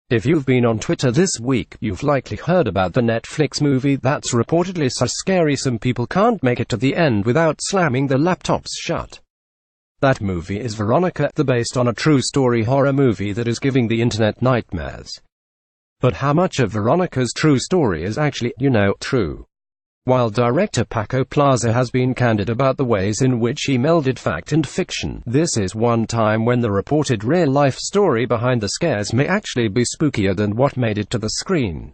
If you've been on Twitter this week, you've likely heard about the Netflix movie that's reportedly so scary some people can't make it to the end without slamming their laptops shut. That movie is Veronica, the based on a true story horror movie that is giving the internet nightmares. But how much of Veronica's true story is actually, true? While director Paco Plaza has been candid about the ways in which he melded fact and fiction, this is one time when the reported real-life story behind the scares may actually be spookier than what made it to the screen.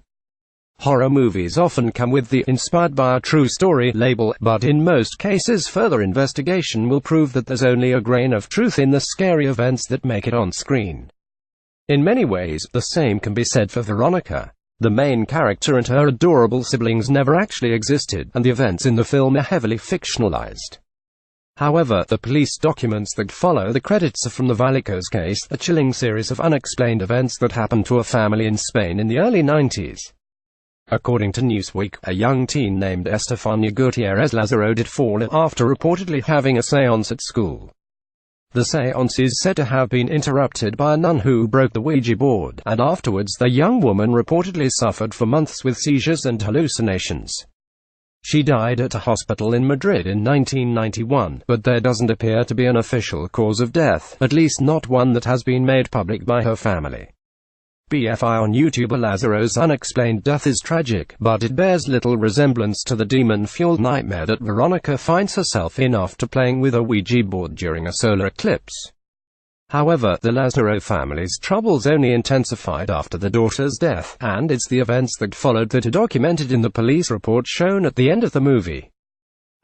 Horror movies often come with the "inspired by a true story" label, but in most cases further investigation will prove that there's only a grain of truth in the scary events that make it on screen. In many ways, the same can be said for Veronica. The main character and her adorable siblings never actually existed, and the events in the film are heavily fictionalized. However, the police documents that follow the credits are from the Vallecos case, a chilling series of unexplained events that happened to a family in Spain in the early 90s. According to Newsweek, a young teen named Estefania Gutierrez Lazaro did fall ill after reportedly having a séance at school. The séance is said to have been interrupted by a nun who broke the Ouija board, and afterwards the young woman reportedly suffered for months with seizures and hallucinations. She died at a hospital in Madrid in 1991, but there doesn't appear to be an official cause of death, at least not one that has been made public by her family. BFI on YouTuber Lazaro's unexplained death is tragic, but it bears little resemblance to the demon-fueled nightmare that Veronica finds herself in after playing with a Ouija board during a solar eclipse. However, the Lazaro family's troubles only intensified after the daughter's death, and it's the events that followed that are documented in the police report shown at the end of the movie.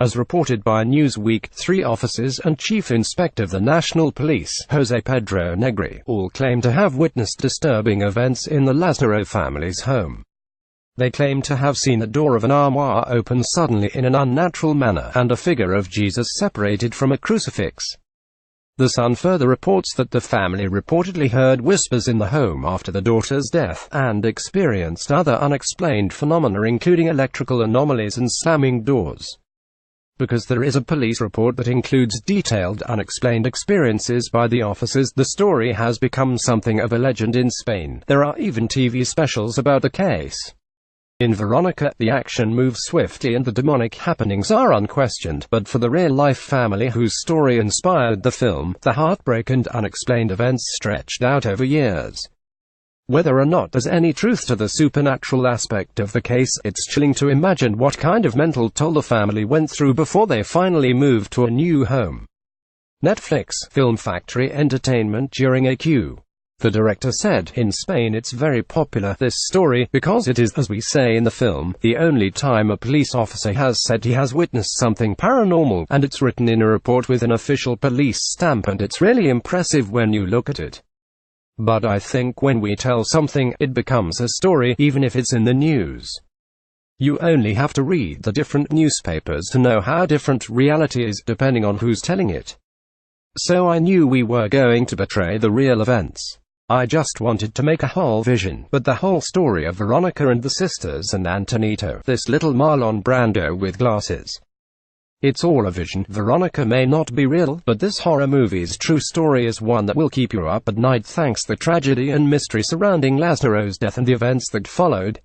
As reported by Newsweek, 3 officers and Chief Inspector of the National Police, Jose Pedro Negri, all claim to have witnessed disturbing events in the Lazaro family's home. They claim to have seen the door of an armoire open suddenly in an unnatural manner, and a figure of Jesus separated from a crucifix. The Sun further reports that the family reportedly heard whispers in the home after the daughter's death, and experienced other unexplained phenomena including electrical anomalies and slamming doors. Because there is a police report that includes detailed, unexplained experiences by the officers, the story has become something of a legend in Spain. There are even TV specials about the case. In Veronica, the action moves swiftly and the demonic happenings are unquestioned, but for the real-life family whose story inspired the film, the heartbreak and unexplained events stretched out over years. Whether or not there's any truth to the supernatural aspect of the case, it's chilling to imagine what kind of mental toll the family went through before they finally moved to a new home. Netflix, Film Factory Entertainment during a Q. The director said, "In Spain it's very popular, this story, because it is, as we say in the film, the only time a police officer has said he has witnessed something paranormal, and it's written in a report with an official police stamp and it's really impressive when you look at it. But I think when we tell something, it becomes a story, even if it's in the news. You only have to read the different newspapers to know how different reality is, depending on who's telling it. So I knew we were going to portray the real events. I just wanted to make a whole vision, but the whole story of Veronica and the sisters and Antonito, this little Marlon Brando with glasses. It's all a vision. Veronica may not be real, but this horror movie's true story is one that will keep you up at night thanks to the tragedy and mystery surrounding Lazaro's death and the events that followed."